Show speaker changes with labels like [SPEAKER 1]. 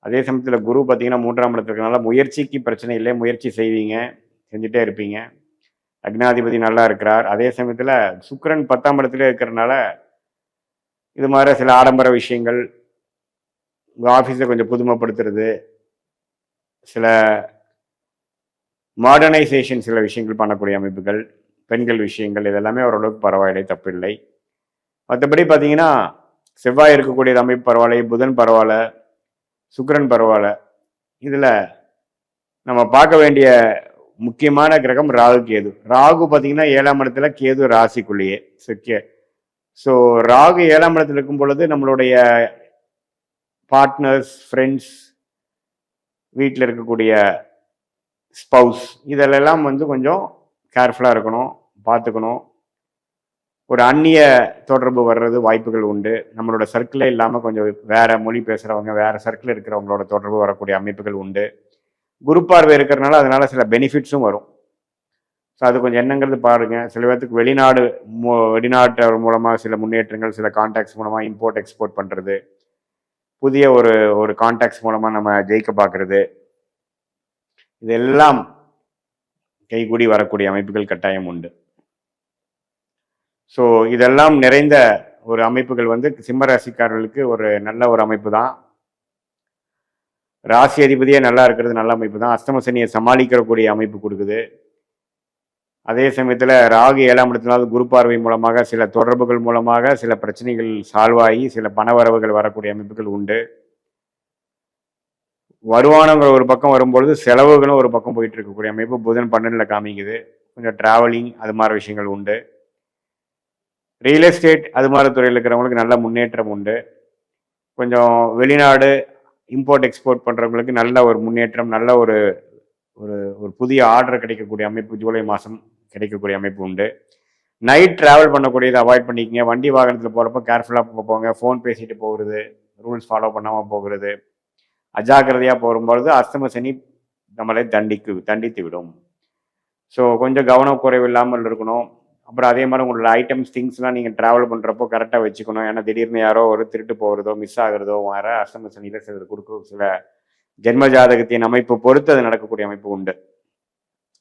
[SPEAKER 1] அதே சமயத்தில் குரு பார்த்தீங்கன்னா 3ஆம் இடத்துல இருக்கனால முயற்சிக்கு பிரச்சனை இல்லை, முயற்சி செய்வீங்க, செஞ்சுட்டே இருப்பீங்க. லக்னாதிபதி நல்லா இருக்கிறார். அதே சமயத்தில் சுக்கிரன் 10ஆம் இடத்துல இருக்கிறனால இது மாதிரி சில ஆடம்பர விஷயங்கள், உங்கள் ஆஃபீஸை கொஞ்சம் புதுமைப்படுத்துறது, சில மாடர்னைசேஷன் சில விஷயங்கள் பண்ணக்கூடிய அமைப்புகள், பெண்கள் விஷயங்கள் இதெல்லாமே ஓரளவுக்கு பரவாயில்லை, தப்பில்லை. மற்றபடி பார்த்தீங்கன்னா செவ்வாய் இருக்கக்கூடிய அமைப்பு பரவாயில்லை, புதன் பரவாயில்ல, சுக்கிரன் பரவாயில்ல. இதில் நம்ம பார்க்க வேண்டிய முக்கியமான கிரகம் ராகு கேது. ராகு பார்த்தீங்கன்னா 7ஆம் இடத்துல, கேது ராசிக்குள்ளேயே. ஸோ ராகு 7ஆம் இடத்துல இருக்கும் பொழுது நம்மளுடைய பார்ட்னர்ஸ், ஃப்ரெண்ட்ஸ், வீட்டில் இருக்கக்கூடிய ஸ்பவுஸ் இதெல்லாம் வந்து கொஞ்சம் கேர்ஃபுல்லாக இருக்கணும், பார்த்துக்கணும். ஒரு அந்நிய தொடர்பு வர்றது வாய்ப்புகள் உண்டு. நம்மளோட சர்க்கிளே இல்லாமல் கொஞ்சம் வேற மொழி பேசுகிறவங்க, வேற சர்க்கிள் இருக்கிறவங்களோட தொடர்பு வரக்கூடிய அமைப்புகள் உண்டு. குரு பார்வை இருக்கிறதுனால அதனால சில பெனிஃபிட்ஸும் வரும். ஸோ அது கொஞ்சம் என்னங்கிறது பாருங்க. சில பேர்த்துக்கு வெளிநாட்டு மூலமாக சில முன்னேற்றங்கள், சில கான்டாக்ட்ஸ் மூலமாக இம்போர்ட் எக்ஸ்போர்ட் பண்ணுறது, புதிய ஒரு கான்டாக்ட்ஸ் மூலமாக நம்ம ஜெயிக்க பார்க்கறது, இதெல்லாம் கைகூடி வரக்கூடிய அமைப்புகள் கட்டாயம் உண்டு. ஸோ இதெல்லாம் நிறைந்த ஒரு அமைப்புகள் வந்து சிம்ம ராசிக்காரர்களுக்கு ஒரு நல்ல ஒரு அமைப்பு தான். ராசி அதிபதியே நல்லா இருக்கிறது நல்ல அமைப்பு தான். அஷ்டம சனியை சமாளிக்கக்கூடிய அமைப்பு கொடுக்குது. அதே சமயத்தில் ராகு 7ஆம் இடத்தினால குரு பார்வை மூலமாக சில தொடர்புகள் மூலமாக சில பிரச்சனைகள் சால்வ் ஆகி சில பணவரவுகள் வரக்கூடிய அமைப்புகள் உண்டு. வருமானங்கிற ஒரு பக்கம் வரும்பொழுது செலவுகளும் ஒரு பக்கம் போயிட்டு இருக்கக்கூடிய அமைப்பு புதன் 12ல் காமிக்குது. கொஞ்சம் டிராவலிங் அது மாதிரி விஷயங்கள் உண்டு. ரியல் எஸ்டேட் அது மாதிரி துறையில் இருக்கிறவங்களுக்கு நல்ல முன்னேற்றம் உண்டு. கொஞ்சம் வெளிநாடு இம்போர்ட் எக்ஸ்போர்ட் பண்ணுறவங்களுக்கு நல்ல ஒரு முன்னேற்றம், நல்ல ஒரு ஒரு புதிய ஆர்டர் கிடைக்கக்கூடிய அமைப்பு ஜூலை மாதம் கிடைக்கக்கூடிய அமைப்பு உண்டு. நைட் ட்ராவல் பண்ணக்கூடியதை அவாய்ட் பண்ணிக்கங்க. வண்டி வாகனத்தில் போகிறப்ப கேர்ஃபுல்லாக போங்க. ஃபோன் பேசிட்டு போகிறது, ரூல்ஸ் ஃபாலோ பண்ணாமல் போகிறது, அஜாக்கிரதையாக போகும்பொழுது அஷ்டம சனி நம்மளை தண்டித்து விடும். ஸோ கொஞ்சம் கவனக்குறைவு இல்லாமல் இருக்கணும். அப்புறம் அதே மாதிரி உங்களோட ஐட்டம்ஸ், திங்ஸ்லாம் நீங்கள் ட்ராவல் பண்ணுறப்போ கரெக்டாக வச்சுக்கணும். ஏன்னா திடீர்னு யாரோ ஒரு திருட்டு போகிறதோ மிஸ் ஆகிறதோ வர அஷ்டம சனியில் சில ஜென்ம ஜாதகத்தின் அமைப்பு பொறுத்து அது நடக்கக்கூடிய அமைப்பு உண்டு.